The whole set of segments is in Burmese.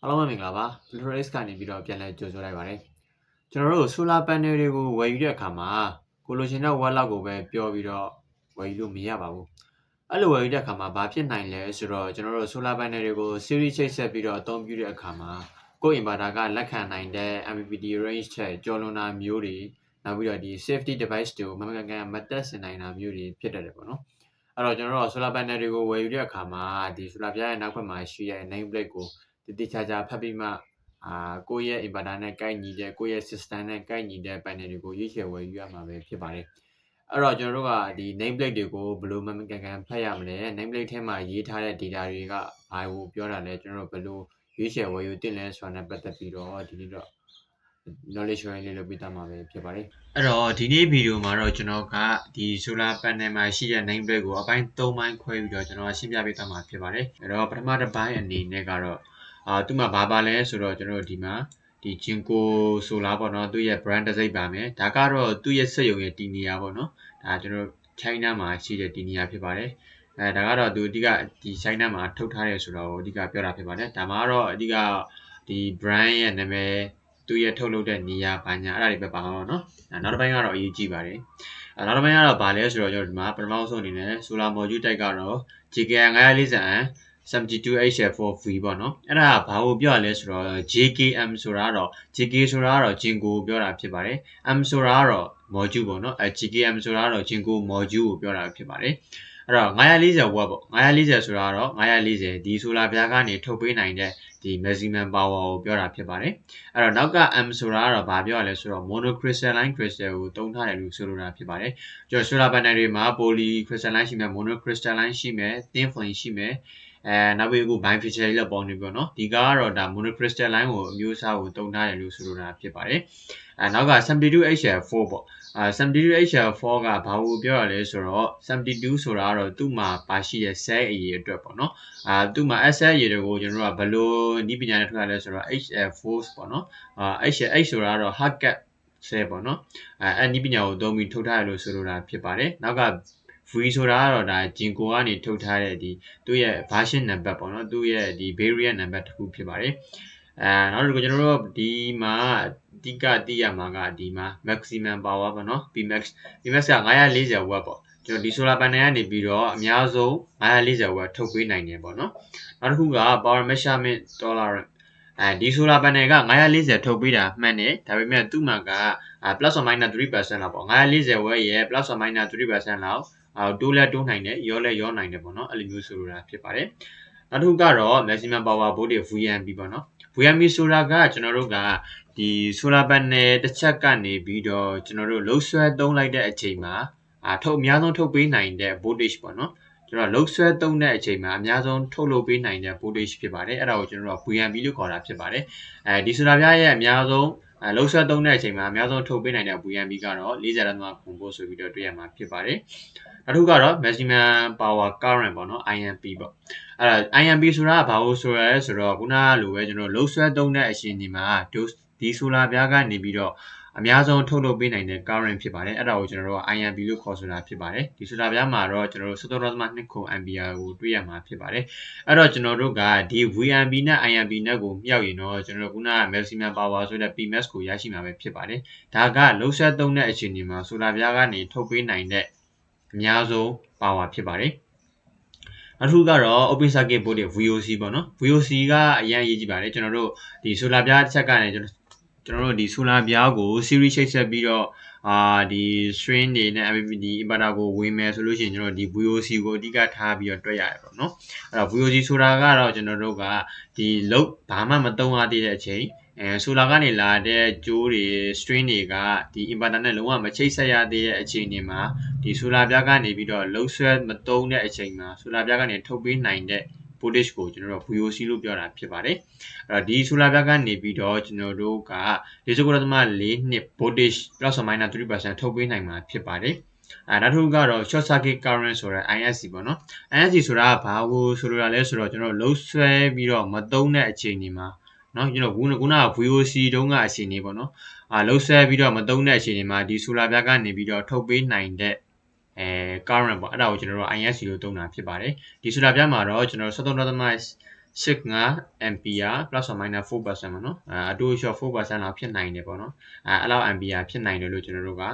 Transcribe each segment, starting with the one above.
အားလုံးပဲမင်္ဂလာပါ Flores ကနေပြီးတော့ပြန်လဲကြိုဆိုလိုက်ပါတယ်ကျွန်တော်တို့ solar panel တွေကိုဝယ်ယူတဲ့အခါမှာကိုလိုချင်တဲ့ watt လောက်ကိုပဲပြောပြီးတော့ဝယ်ယူလို့မရပါဘူးအဲ့လိုဝယ်ယူတဲ့အခါမှာဘာဖြစ်နိုင်လဲဆိုတော့ကျွန်တော်တို့ solar panel တွေကို series ချိတ်ဆက်ပြီးတော့အသုံးပြုတဲ့အခါမှာကိုယ့် inverter ကလက်ခံနိုင်တဲ့ MPPT range ထက်ကျော်လွန်တာမျိုးတွေနောက်ပြီးတော့ဒီ safety device တွေကိုမတက်ဆင်နိုင်တာမျိုးတွေဖြစ်တတ်တယ်ပေါ့နော်အဲ့တော့ကျွန်တော်တို့ solar panel တွေကိုဝယ်ယူတဲ့အခါမှာဒီ solar ပြားရဲ့နောက်ဘက်မှာရှိတဲ့ name plate ကိုတိကျဖတ်ပြီးမှကိုယ့်ရဲ့ inverter နဲ့ကိုက်ညီတဲ့ကိုယ့်ရဲ့ system နဲ့ကိုက်ညီတဲ့ panel တွေကိုရွေးချယ်ဝယ်ယူရမှာပဲဖြစ်ပါတယ်အဲ့တော့ကျွန်တော်တို့ကဒီ name plate တွေကိုဘယ်လိုမှန်ကန်ဖတ်ရမလဲ name plate ထဲမှာရေးထားတဲ့ data တွေကဘာကိုပြောတာလဲကျွန်တော်တို့ဘယ်လိုရွေးချယ်ဝယ်ယူတင်လဲဆိုတာနဲ့ပတ်သက်ပြီးတော့ဒီနေ့တော့ knowledge sharing လေးလုပ်ပေးသွားမှာပဲဖြစ်ပါတယ်အဲ့တော့ဒီနေ့ဗီဒီယိုမှာတော့ကျွန်တော်ကဒီ solar panel မှာရှိတဲ့ name plate ကိုအပိုင်း3ပိုင်းခွဲပြီးတော့ကျွန်တော်ရှင်းပြပေးသွားမှာဖြစ်ပါတယ်အဲ့တော့ပထမတစ်ပိုင်းအနေနဲ့ကတော့သူမှဘာလဲဆိုတော့ကျွန်တော်ဒီမှာဒီ Jinko Solar ပေါ့နော်သူရဲ့ brand တစ်စိပ်ပါမယ်ဒါကတော့သူ့ရဲ့စက်ရုံရဲ့တည်နေရာပေါ့နော်ဒါကျွန်တော် China မှာရှိတဲ့တည်နေရာဖြစ်ပါတယ်ဒါကတော့သူအဓိကဒီ China မှာထုတ်ထားတယ်ဆိုတော့အဓိကပြောတာဖြစ်ပါတယ်ဒါမှတော့အဓိကဒီ brand ရဲ့နာမည်သူရဲ့ထုတ်လုပ်တဲ့နေရာဘာညာအဲ့ဒါတွေပဲပါတော့เนาะနောက်တစ်ပိုင်းကတော့အရေးကြီးပါတယ်နောက်တစ်ပိုင်းကတော့ဘာလဲဆိုတော့ကျွန်တော်ဒီမှာပထမဆုံးအနေနဲ့ solar module type ကတော့ JKI 940 72HF4V ပေါ့နော်အဲ့ဒါဘာကိုပြောရလဲဆိုတော့ JKM ဆိုတာကတော့ JK ဆိုတာကတော့ Jinko ကိုပြောတာဖြစ်ပါတယ် M ဆိုတာကတော့ module ပေါ့နော်JKM ဆိုတာကတော့ Jinko module ကိုပြောတာဖြစ်ပါတယ်အဲ့တော့940 watt ပေါ့940ဆိုတာကတော့940ဒီ solar ပြားကနေထုတ်ပေးနိုင်တဲ့ဒီ maximum power ကိုပြောတာဖြစ်ပါတယ်အဲ့တော့နောက်က M ဆိုတာကတော့ဘာပြောရလဲဆိုတော့ monocrystalline crystal ကိုသုံးထားတယ်လို့ဆိုလိုတာဖြစ်ပါတယ်ကျွန်တော် solar panel တွေမှာ polycrystalline ရှိမယ် monocrystalline ရှိမယ် thin film ရှိမယ်နောက်ပြီးအခု bifacial လောက်ပေါင်းနေပြီပေါ့နော်ဒီကတော့ဒါ monocrystalline ကိုအမျိုးအစားကိုသုံးထားတယ်လို့ဆိုလိုတာဖြစ်ပါတယ်နောက်က 72HF4 ပေါ့72HF4 ကဘာကိုပြောရလဲဆိုတော့72ဆိုတာကတော့သူ့မှာပါရှိတဲ့ cell အရေအတွက်ပေါ့နော်သူ့မှာ cell အရေတွေကိုကျွန်တော်တို့ကဘယ်လိုနည်းပညာနဲ့ထုတ်ရလဲဆိုတော့ HF4 ပေါ့နော်H ဆိုတာကတော့ hard cap cell ပေါ့နော်အဲ့နည်းပညာကိုသုံးပြီးထုတ်ထားရလို့ဆိုလိုတာဖြစ်ပါတယ်နောက်က V ဆိုတာကတော့ဒါ Jinko ကနေထုတ်ထားတဲ့ဒီသူ့ရဲ့ version number ပေါ့နော်သူ့ရဲ့ဒီ variant number တစ်ခုဖြစ်ပါတယ်နောက်တစ်ခုကျွန်တော်တို့ဒီမှာအဓိကသိရမှာကဒီမှာ maximum power ပေါ့နော် Pmax က940 watt ပေါ့ကျွန်တော်ဒီ solar panel ကနေပြီးတော့အများဆုံး940 watt ထုတ်ပေးနိုင်တယ်ပေါ့နော်နောက်တစ်ခုက power measurement toleranceဒီ solar panel က940ထုတ်ပေးတာမှန်တယ်ဒါပေမဲ့သူ့မှာကplus or minus 3% လောက်ပေါ့940 watt ရဲ့ plus or minus 3% လောက်တိုးလဲတိုးနိုင်တယ်ရောလဲရောနိုင်တယ်ပေါ့နော်အဲ့လိုမျိုးဆိုလိုတာဖြစ်ပါတယ်နောက်တစ်ခုကတော့ maximum power voltage VMP ပေါ့နော် VMP ဆိုတာကကျွန်တော်တို့ကဒီ solar panel တစ်ချက်ကနေပြီးတော့ကျွန်တော်တို့လှုပ်ဆွဲသုံးလိုက်တဲ့အချိန်မှာအများဆုံးထုတ်ပေးနိုင်တဲ့ voltage ပေါ့နော်ကျွန်တော်လှုပ်ဆွဲသုံးတဲ့အချိန်မှာအများဆုံးထုတ်လုပ်ပေးနိုင်တဲ့ voltage ဖြစ်ပါတယ်အဲ့ဒါကိုကျွန်တော်တို့ VMP လို့ခေါ်တာဖြစ်ပါတယ်ဒီ solar ပြားရဲ့အများဆုံးလှုပ်ဆွဲသုံးတဲ့အချိန်မှာအများဆုံးထုတ်ပေးနိုင်တဲ့ VMP ကတော့40.9 ဆိုပြီးတော့တွေ့ရမှာဖြစ်ပါတယ်နောက်တစ်ခုကတော့ maximum power current ပေါ့နော် IMP ပေါ့အဲ့ဒါ IMP ဆိုတာကဘာလို့ဆိုရဲဆိုတော့ခုနကလိုပဲကျွန်တော်လှုပ်ဆွဲသုံးတဲ့အချိန်ဒီမှာဒီ solar ပြားကနေပြီးတော့အများဆုံးထုတ်လုပ်ပေးနိုင်တဲ့ current ဖြစ်ပါတယ်အဲ့ဒါကိုကျွန်တော်တို့က IMP လို့ခေါ်ဆိုတာဖြစ်ပါတယ်ဒီ solar ပြားမှာတော့ကျွန်တော်တို့ 13.2 ampere ကိုတွေ့ရမှာဖြစ်ပါတယ်အဲ့တော့ကျွန်တော်တို့ကဒီ VMP နဲ့ IMP နဲ့ကိုမြောက်ရင်တော့ကျွန်တော်တို့ခုနက maximum power ဆိုတဲ့ Pmax ကိုရရှိမှာပဲဖြစ်ပါတယ်ဒါကလှုပ်ဆွဲသုံးတဲ့အချိန်ဒီမှာ solar ပြားကနေထုတ်ပေးနိုင်တဲ့အများဆုံး power ဖြစ်ပါတယ်နောက်တစ်ခုကတော့ open circuit voltage VOC ပေါ့နော် VOC ကအရင်ရေးကြည့်ပါတယ်ကျွန်တော်တို့ဒီ solar ပြားတစ်ချက်ကနေကျွန်တော်တို့ဒီ solar ပြားကို series ချိတ်ဆက်ပြီးတော့ဒီ string တွေနဲ့ MPPT inverter ကိုဝင်မယ်ဆိုလို့ရှိရင်ကျွန်တော်ဒီ VOC ကိုအဓိကထားပြီးတော့တွက်ရတယ်ပေါ့နော်အဲ့တော့ VOC ဆိုတာကတော့ကျွန်တော်တို့ကဒီload ဘာမှမသုံးရသေးတဲ့အချိန်solar ကနေလာတဲ့ကြိုးတွေ string တွေကဒီ inverter နဲ့လုံးဝမချိတ်ဆက်ရသေးတဲ့အချိန်တွေမှာဒီ solar ပြားကနေပြီးတော့လှုပ်ဆွဲမသုံးတဲ့အချိန်မှာ solar ပြားကနေထုတ်ပေးနိုင်တဲ့ voltage ကိုကျွန်တော်တို့ VOC လို့ပြောတာဖြစ်ပါတယ်အဲ့တော့ဒီ solar ပြားကနေပြီးတော့ကျွန်တော်တို့က 4.42 voltage plus or minus 3% ထုတ်ပေးနိုင်မှာဖြစ်ပါတယ်နောက်တစ်ခုကတော့ short circuit current ဆိုတဲ့ ISC ပေါ့နော် ISC ဆိုတာကဘာကိုဆိုလိုတာလဲဆိုတော့ကျွန်တော်လှုပ်ဆွဲပြီးတော့မသုံးတဲ့အချိန်တွေမှာနော်ကျွန်တော်ခုနက VOC တုန်းကအချိန်တွေပေါ့နော်လှုပ်ဆွဲပြီးတော့မသုံးတဲ့အချိန်တွေမှာဒီ solar ပြားကနေပြီးတော့ထုတ်ပေးနိုင်တဲ့current ပေါ့အဲ့ဒါကိုကျွန်တော်တို့ ISC လို့သုံးတာဖြစ်ပါတယ်ဒီ solar ပြားမှာတော့ကျွန်တော် 13.2 6 ampere plus or minus 4% ပေါ့နော်အတူလျှော့ 4% လောက်ဖြစ်နိုင်တယ်ပေါ့နော်အဲ့လောက် ampere ဖြစ်နိုင်တယ်လို့ကျွန်တော်တို့က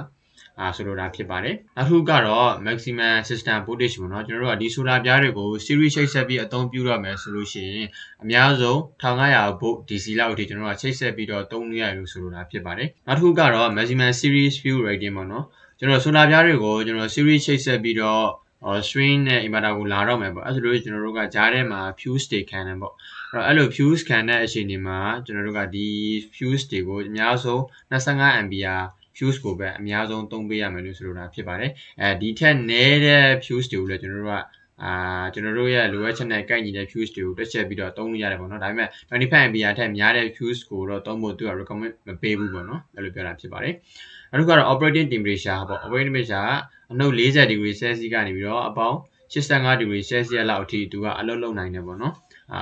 ဆိုလိုတာဖြစ်ပါတယ်နောက်တစ်ခုကတော့ maximum system voltage ပေါ့နော်ကျွန်တော်တို့ကဒီ solar ပြားတွေကို series ချိတ်ဆက်ပြီးအသုံးပြုရမယ်ဆိုလို့ရှိရင်အများဆုံး1500 volt DC လောက်အထိကျွန်တော်တို့ကချိတ်ဆက်ပြီးတော့သုံးလို့ရတယ်လို့ဆိုလိုတာဖြစ်ပါတယ်နောက်တစ်ခုကတော့ maximum series field rating ပေါ့နော်ကျွန်တော် solar ပြားတွေကိုကျွန်တော် series ချိတ်ဆက်ပြီးတော့string နဲ့ inverter ကိုလာတော့မယ်ပေါ့အဲ့ဆိုလို့ကျွန်တော်တို့ကကြားထဲမှာ fuse တွေခံတယ်ပေါ့အဲ့လို fuse ခံတဲ့အခြေအနေမှာကျွန်တော်တို့ကဒီ fuse တွေကိုအများဆုံး25 ampere fuse ကိုပဲအများဆုံးသုံးပေးရမယ်လို့ဆိုလိုတာဖြစ်ပါတယ်ဒီထက်နည်းတဲ့ fuse တွေကိုလည်းကျွန်တော်တို့ကကျွန်တော်တို့ရဲ့လိုအပ်ချက်နဲ့ကိုက်ညီတဲ့ fuse တွေကိုတွက်ချက်ပြီးတော့သုံးလို့ရတယ်ပေါ့နော်ဒါပေမဲ့25 ampere ထက်များတဲ့ fuse ကိုတော့သုံးဖို့သူက recommend မပေးဘူးပေါ့နော်အဲ့လိုပြောတာဖြစ်ပါတယ်နောက်တစ်ခုကတော့ operating temperature ပေါ့ operating temperature ကအနှုတ်40 degree Celsius ကနေပြီးတော့အပေါင်း85 degree Celsius လောက်အထိသူကအလုပ်လုပ်နိုင်တယ်ပေါ့နော်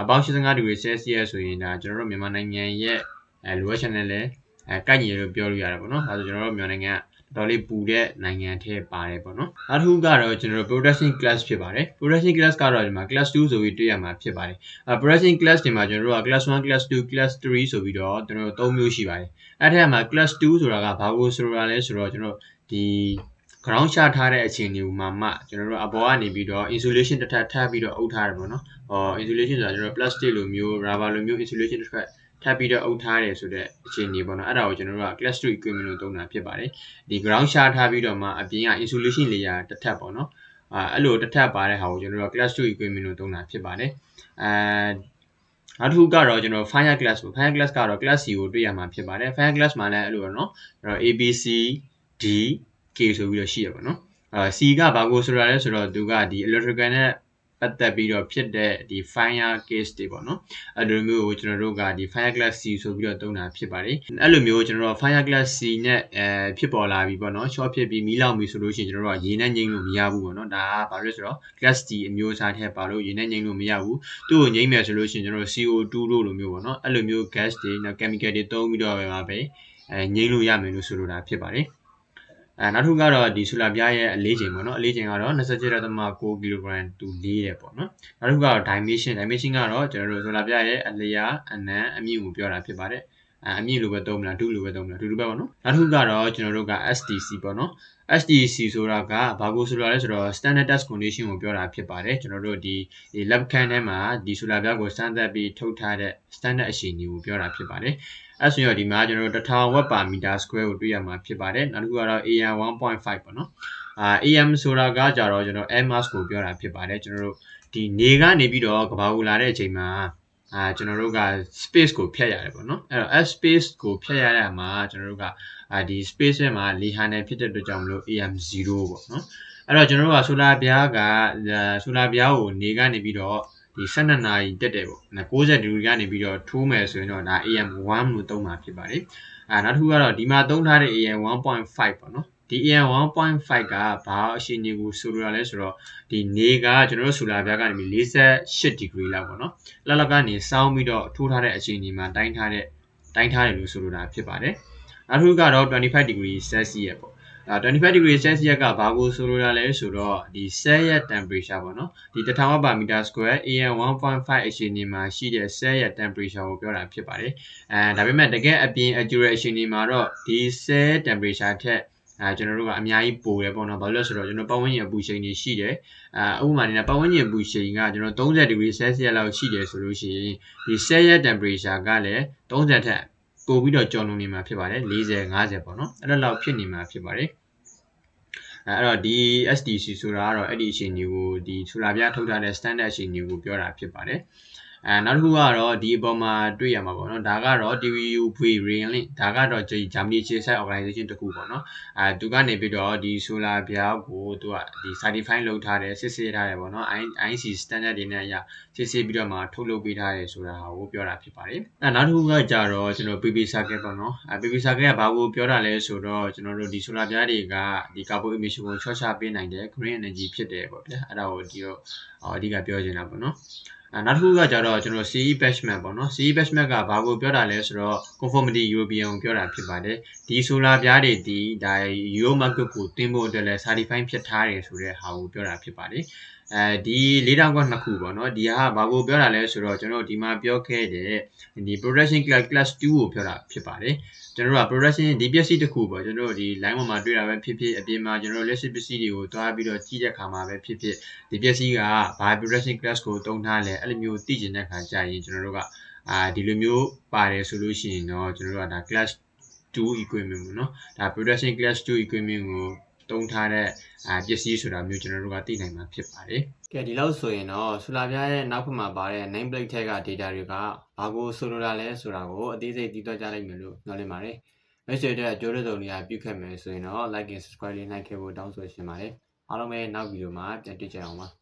အပေါင်း85 degree Celsius ဆိုရင်ဒါကျွန်တော်တို့မြန်မာနိုင်ငံရဲ့လိုအပ်ချက်နဲ့လည်းကိုက်ညီလို့ပြောလို့ရတယ်ပေါ့နော်ဒါဆိုကျွန်တော်တို့မြန်မာနိုင်ငံတော်လေးပူတဲ့နိုင်ငံထဲပါတယ်ပေါ့နော်နောက်တစ်ခုကတော့ကျွန်တော်တို့ production class ဖြစ်ပါတယ် production class ကတော့ဒီမှာ class 2ဆိုပြီးတွေ့ရမှာဖြစ်ပါတယ် production class တွေမှာကျွန်တော်တို့က class 1 class 2 class 3ဆိုပြီးတော့ကျွန်တော်တို့3မျိုးရှိပါတယ်အဲ့ထက်မှာ class 2ဆိုတာကဘာကိုဆိုတာလဲဆိုတော့ကျွန်တော်ဒီ ground ချထားတဲ့အခြေအနေမှာမှကျွန်တော်တို့အပေါ်ကနေပြီးတော့ insulation တစ်ထပ်ထပ်ပြီးတော့အုပ်ထားတယ်ပေါ့နော်insulation ဆိုတာကျွန်တော် plastic လိုမျိုး rubber လိုမျိုး insulation တစ်ခါထပ်ပြီးတော့အုပ်ထားတယ်ဆိုတဲ့အခြေအနေပေါ့နော်အဲ့ဒါကိုကျွန်တော်တို့က class 2 equipment လို့သုံးတာဖြစ်ပါတယ်ဒီ ground ချထားပြီးတော့မှအပြင်က insulation layer တစ်ထပ်ပေါ့နော်အဲ့လိုတစ်ထပ်ပါတဲ့ဟာကိုကျွန်တော်တို့က class 2 equipment လို့သုံးတာဖြစ်ပါတယ်နောက်တစ်ခုကတော့ကျွန်တော် fire class ပေါ့ fire class ကတော့ class C ကိုတွေ့ရမှာဖြစ်ပါတယ် fire class မှာလည်းအဲ့လိုပဲเนาะအဲ့တော့ A B C D K ဆိုပြီးတော့ရှိရပါเนาะC ကဘာကိုဆိုတာလဲဆိုတော့သူကဒီ electrical နဲ့ပတ်သက်ပြီးတော့ဖြစ်တဲ့ဒီ fire case တွေပေါ့နော်အဲ့လိုမျိုးကိုကျွန်တော်တို့ကဒီ fire class C ဆိုပြီးတော့သုံးတာဖြစ်ပါတယ်အဲ့လိုမျိုးကျွန်တော်တို့ fire class C နဲ့ဖြစ်ပေါ်လာပြီပေါ့နော် short ဖြစ်ပြီးမီးလောင်ပြီဆိုလို့ရှိရင်ကျွန်တော်တို့ကရေနဲ့ငိမ့်လို့မရဘူးပေါ့နော်ဒါကဘာလို့ဆိုတော့ class D အမျိုးအစားထက်ပါလို့ရေနဲ့ငိမ့်လို့မရဘူးသူ့ကိုငိမ့်မယ်ဆိုလို့ရှိရင်ကျွန်တော်တို့ CO2 လို့လိုမျိုးပေါ့နော်အဲ့လိုမျိုး gas တွေနောက် chemical တွေသုံးပြီးတော့ပဲငိမ့်လို့ရမယ်လို့ဆိုလိုတာဖြစ်ပါတယ်နောက်တစ်ခုကတော့ဒီ solar ပြားရဲ့အလေးချိန်ပေါ့နော်အလေးချိန်ကတော့ 27.9 kg သူလေးတယ်ပေါ့နော်နောက်တစ်ခုကတော့ dimension ကတော့ကျွန်တော်တို့ solar ပြားရဲ့အလျာအနံအမြင့်ကိုပြောတာဖြစ်ပါတယ်အမြင့်လိုပဲသုံးမလားဒုလိုပဲသုံးမလားဒုပဲပေါ့နော်နောက်တစ်ခုကတော့ကျွန်တော်တို့က STC ပေါ့နော် STC ဆိုတာကဘာကိုဆိုတာလဲဆိုတော့ standard test condition ကိုပြောတာဖြစ်ပါတယ်ကျွန်တော်တို့ဒီ lab can ထဲမှာဒီ solar ပြားကိုစမ်းသပ်ပြီးထုတ်ထားတဲ့ standard အခြေအနေကိုပြောတာဖြစ်ပါတယ်အဲ့ဆိုရင်ဒီမှာကျွန်တော်တို့ 1000 watt per meter square ကိုတွေ့ရမှာဖြစ်ပါတယ်နောက်တစ်ခုကတော့ AM 1.5 ပေါ့နော်AM ဆိုတာကကြတော့ကျွန်တော် air mass ကိုပြောတာဖြစ်ပါတယ်ကျွန်တော်တို့ဒီနေကနေပြီးတော့ကဘာကိုလာတဲ့အချိန်မှာကျွန်တော်တို့က space ကိုဖြတ်ရတယ်ပေါ့နော်အဲ့တော့ space ကိုဖြတ်ရတဲ့မှာကျွန်တော်တို့ကဒီ space ထဲမှာလေဟာနယ်ဖြစ်တဲ့အတွက်ကြောင့်မလို့ AM0 ပေါ့နော်အဲ့တော့ကျွန်တော်တို့က solar ပြားကိုနေကနေပြီးတော့ဒီ12နာရီတက်တယ်ပေါ့90 degree ကနေပြီးတော့ထိုးမယ်ဆိုရင်တော့ဒါ AM1 လို့သုံးမှာဖြစ်ပါတယ်နောက်တစ်ခုကတော့ဒီမှာသုံးထားတဲ့ AM1.5 ပေါ့နော်ဒီ AM1.5 ကဘာအခြေအနေကိုဆိုလိုတာလဲဆိုတော့ဒီနေကကျွန်တော်တို့ solar ပြားကနေပြီး48 degree လောက်ပေါ့နော်လောက်ကနေစောင်းပြီးတော့ထိုးထားတဲ့အခြေအနေမှာတိုင်းထားတယ်လို့ဆိုလိုတာဖြစ်ပါတယ်နောက်တစ်ခုကတော့25 degree Celsius ပေါ့25 degree Celsius ကဘာကိုဆိုလိုတာလဲဆိုတော့ဒီ cell ရဲ့ temperature ပေါ့နော်ဒီ1000 watt per meter square AM1.5 အခြေအနေမှာရှိတဲ့ cell ရဲ့ temperature ကိုပြောတာဖြစ်ပါတယ်ဒါပေမဲ့တကယ်အပြင် accurate အခြေအနေမှာတော့ဒီ cell temperature ထက်ကျွန်တော်တို့ကအများကြီးပိုတယ်ပေါ့နော်ဘာလို့လဲဆိုတော့ကျွန်တော်ပတ်ဝန်းကျင်အပူချိန်တွေရှိတယ်ဥပမာအနေနဲ့ပတ်ဝန်းကျင်အပူချိန်ကကျွန်တော်30 degree Celsius လောက်ရှိတယ်ဆိုလို့ရှိရင်ဒီ cell ရဲ့ temperature ကလည်း30ထက်ပိုပြီးတော့ကျော်လွန်နေမှာဖြစ်ပါတယ်40 50ပေါ့နော်အဲ့ဒါလောက်ဖြစ်နေမှာဖြစ်ပါတယ်အဲ့တော့ဒီ STC ဆိုတာကတော့အဲ့ဒီအခြေအနေကိုဒီ solar ပြားထုတ်ထားတဲ့ standard အခြေအနေကိုပြောတာဖြစ်ပါတယ်နောက်တစ်ခုကတော့ဒီအပေါ်မှာတွေ့ရမှာပေါ့နော်ဒါကတော့ TUV Rayonlink ဒါကတော့ဂျာမနီခြေဆိုင် organization တခုပေါ့နော်သူကနေပြီးတော့ဒီ solar ပြားကိုသူကဒီ certify လုပ်ထားတယ်စစ်ဆေးထားတယ်ပေါ့နော် IC standard တွေနဲ့အရစစ်ဆေးပြီးတော့မှထုတ်လုပ်ပေးထားတယ်ဆိုတာကိုပြောတာဖြစ်ပါတယ်နောက်တစ်ခုကကြတော့ကျွန်တော် PP circuit ပေါ့နော်PP circuit ကဘာကိုပြောတာလဲဆိုတော့ကျွန်တော်တို့ဒီ solar ပြားတွေကဒီ carbon emission ကိုချော့ချပေးနိုင်တယ် green energy ဖြစ်တယ်ပေါ့ဗျာအဲ့ဒါကိုဒီတော့အဓိကပြောချင်တာပေါ့နော်နောက်တစ်ခုကကြတော့ကျွန်တော် CE benchmark ပေါ့နော် CE benchmark ကဘာကိုပြောတာလဲဆိုတော့ conformity European ကိုပြောတာဖြစ်ပါတယ်ဒီ solar ပြားတွေဒီဒါ Euro market ကိုတင်ဖို့အတွက်လဲ certify ဖြစ်ထားတယ်ဆိုတဲ့ဟာကိုပြောတာဖြစ်ပါတယ် ဒီ4000ခွက်နှစ်ခုပေါ့နော်ဒီဟာဘာကိုပြောတာလဲဆိုတော့ကျွန်တော်ဒီမှာပြောခဲ့တဲ့ဒီ production class 2ကိုပြောတာဖြစ်ပါတယ်ကျွန်တော်တို့က production ဒီပစ္စည်းတစ်ခုပေါ့ကျွန်တော်တို့ဒီ line ပေါ်မှာတွေ့တာပဲဖြစ်ဖြစ်အပြင်မှာကျွန်တော်တို့လက်ရှိပစ္စည်းတွေကိုတွားပြီးတော့ကြည့်တဲ့အခါမှာပဲဖြစ်ဖြစ်ဒီပစ္စည်းကဘာ production class ကိုတုံးထားလဲအဲ့လိုမျိုးသိချင်တဲ့အခါကြာရင်ကျွန်တော်တို့ကဒီလိုမျိုးပါတယ်ဆိုလို့ရှိရင်တော့ကျွန်တော်တို့ကဒါ class 2 equipment ပေါ့နော်ဒါ production class 2 equipment ကိုတုံးထားတဲ့ပစ္စည်းဆိုတာမျိုးကျွန်တော်တို့ကသိနိုင်မှာဖြစ်ပါတယ်။ကဲဒီလောက်ဆိုရင်တော့ဆူလာပြားရဲ့နောက်ဖက်မှာပါတဲ့ name plate ထဲက data တွေကဘာကိုဆိုလိုတာလဲဆိုတာကိုအသေးစိတ်သိသွားကြလိမ့်မယ်လို့ညွှန်လင့်ပါတယ်။မိတ်ဆွေတို့အကျိုးရစုံတွေကပြုခဲ့မယ်ဆိုရင်တော့ like and subscribe လေးနှိုက်ခဲ့ဖို့တောင်းဆိုချင်ပါတယ်။အားလုံးပဲနောက်ဗီဒီယိုမှာပြန်တွေ့ကြအောင်ပါ။